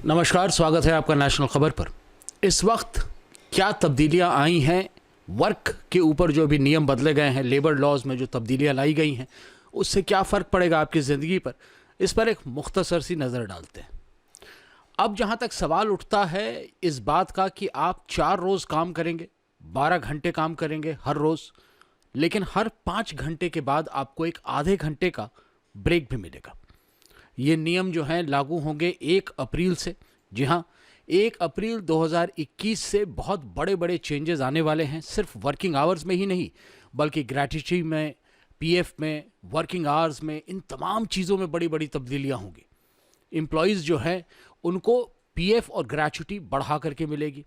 नमस्कार, स्वागत है आपका नेशनल खबर पर। इस वक्त क्या तब्दीलियां आई हैं वर्क के ऊपर, जो भी नियम बदले गए हैं, लेबर लॉज में जो तब्दीलियां लाई गई हैं, उससे क्या फ़र्क पड़ेगा आपकी ज़िंदगी पर, इस पर एक मुख्तसर सी नज़र डालते हैं। अब जहां तक सवाल उठता है इस बात का कि आप 4 रोज़ काम करेंगे, 12 घंटे काम करेंगे हर रोज़, लेकिन हर 5 घंटे के बाद आपको एक आधे घंटे का ब्रेक भी मिलेगा। ये नियम जो हैं लागू होंगे 1 अप्रैल से। जी हाँ, 1 अप्रैल 2021 से बहुत बड़े बड़े चेंजेस आने वाले हैं, सिर्फ वर्किंग आवर्स में ही नहीं बल्कि ग्रेच्युटी में, पीएफ में, वर्किंग आवर्स में, इन तमाम चीज़ों में बड़ी बड़ी तब्दीलियां होंगी। एम्प्लॉयज़ जो हैं उनको पीएफ और ग्रेच्युटी बढ़ा करके मिलेगी,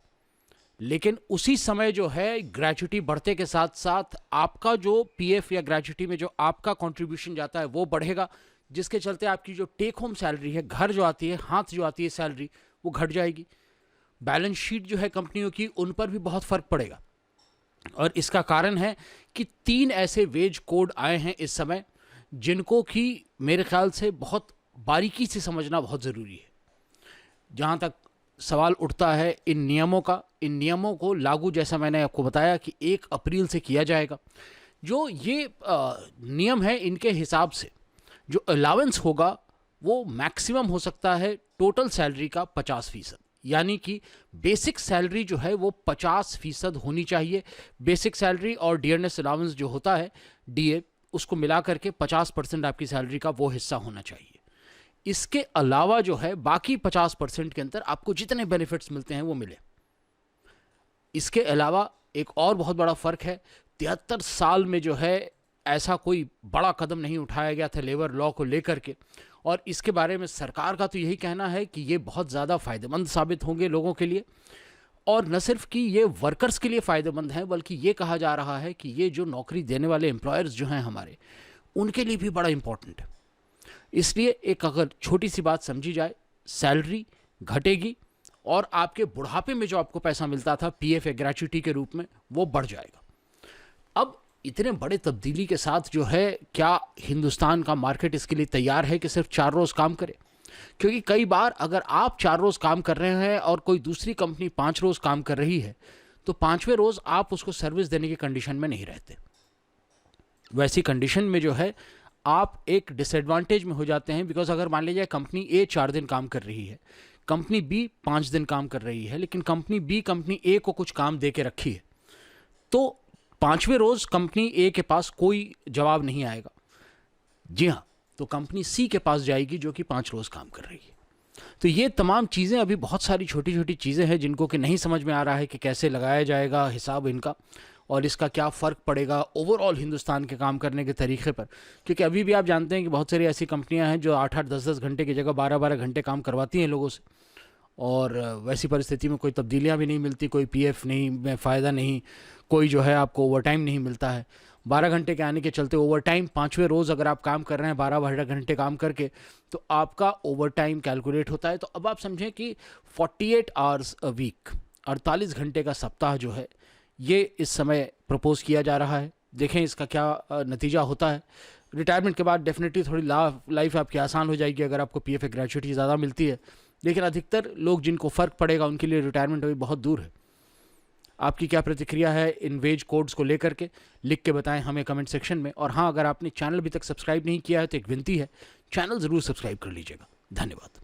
लेकिन उसी समय जो है ग्रेच्युटी बढ़ते के साथ साथ आपका जो पीएफ या ग्रेच्युटी में जो आपका कंट्रीब्यूशन जाता है वो बढ़ेगा, जिसके चलते आपकी जो टेक होम सैलरी है, घर जो आती है, हाथ जो आती है सैलरी, वो घट जाएगी। बैलेंस शीट जो है कंपनियों की, उन पर भी बहुत फ़र्क पड़ेगा। और इसका कारण है कि 3 ऐसे वेज कोड आए हैं इस समय, जिनको कि मेरे ख्याल से बहुत बारीकी से समझना बहुत ज़रूरी है। जहाँ तक सवाल उठता है इन नियमों का, इन नियमों को लागू, जैसा मैंने आपको बताया कि 1 अप्रैल से किया जाएगा। जो ये नियम है, इनके हिसाब से जो अलावेंस होगा वो मैक्सिमम हो सकता है टोटल सैलरी का 50%, यानी कि बेसिक सैलरी जो है वो 50% होनी चाहिए। बेसिक सैलरी और डियरनेस अलावेंस जो होता है, डीए, उसको मिला करके 50% आपकी सैलरी का वो हिस्सा होना चाहिए। इसके अलावा जो है बाकी 50% के अंदर आपको जितने बेनिफिट्स मिलते हैं वो मिले। इसके अलावा एक और बहुत बड़ा फ़र्क है, 73 साल में जो है ऐसा कोई बड़ा कदम नहीं उठाया गया था लेबर लॉ को लेकर के, और इसके बारे में सरकार का तो यही कहना है कि ये बहुत ज़्यादा फ़ायदेमंद साबित होंगे लोगों के लिए। और न सिर्फ कि ये वर्कर्स के लिए फ़ायदेमंद हैं, बल्कि ये कहा जा रहा है कि ये जो नौकरी देने वाले एम्प्लॉयर्स जो हैं हमारे, उनके लिए भी बड़ा इम्पॉर्टेंट है। इसलिए एक अगर छोटी सी बात समझी जाए, सैलरी घटेगी और आपके बुढ़ापे में जो आपको पैसा मिलता था पीएफ या ग्रेच्युटी के रूप में, वो बढ़ जाएगा। अब इतने बड़े तब्दीली के साथ जो है, क्या हिंदुस्तान का मार्केट इसके लिए तैयार है कि सिर्फ 4 रोज़ काम करे? क्योंकि कई बार अगर आप 4 रोज़ काम कर रहे हैं और कोई दूसरी कंपनी 5 रोज़ काम कर रही है, तो 5वें रोज़ आप उसको सर्विस देने की कंडीशन में नहीं रहते। वैसी कंडीशन में जो है आप एक डिसएडवांटेज में हो जाते हैं, बिकॉज अगर मान लीजिए कंपनी ए 4 दिन काम कर रही है, कंपनी बी 5 दिन काम कर रही है, लेकिन कंपनी बी कंपनी ए को कुछ काम दे के रखी है, तो 5वें रोज़ कंपनी ए के पास कोई जवाब नहीं आएगा। जी हाँ, तो कंपनी सी के पास जाएगी जो कि 5 रोज़ काम कर रही है। तो ये तमाम चीज़ें, अभी बहुत सारी छोटी छोटी चीज़ें हैं जिनको कि नहीं समझ में आ रहा है कि कैसे लगाया जाएगा हिसाब इनका, और इसका क्या फ़र्क पड़ेगा ओवरऑल हिंदुस्तान के काम करने के तरीके पर। क्योंकि अभी भी आप जानते हैं कि बहुत सारी ऐसी कंपनियां हैं जो 8-8, 10-10 घंटे की जगह 12-12 घंटे काम करवाती हैं लोगों से, और वैसी परिस्थिति में कोई तब्दीलियां भी नहीं मिलती, कोई पीएफ नहीं में फ़ायदा नहीं, कोई जो है आपको ओवर टाइम नहीं मिलता है। 12 घंटे के आने के चलते ओवर टाइम 5वें रोज़ अगर आप काम कर रहे हैं 12-12 घंटे काम करके, तो आपका ओवर टाइम कैलकुलेट होता है। तो अब आप समझें कि 48 आवर्स अ वीक, 48 घंटे का सप्ताह जो है, ये इस समय प्रपोज़ किया जा रहा है। देखें इसका क्या नतीजा होता है। रिटायरमेंट के बाद डेफिनेटली थोड़ी लाइफ आपकी आसान हो जाएगी अगर आपको पीएफ ग्रेच्युटी ज़्यादा मिलती है, लेकिन अधिकतर लोग जिनको फ़र्क पड़ेगा उनके लिए रिटायरमेंट अभी बहुत दूर है। आपकी क्या प्रतिक्रिया है इन वेज कोड्स को लेकर के, लिख के बताएं हमें कमेंट सेक्शन में। और हाँ, अगर आपने चैनल अभी तक सब्सक्राइब नहीं किया है तो एक विनती है, चैनल ज़रूर सब्सक्राइब कर लीजिएगा। धन्यवाद।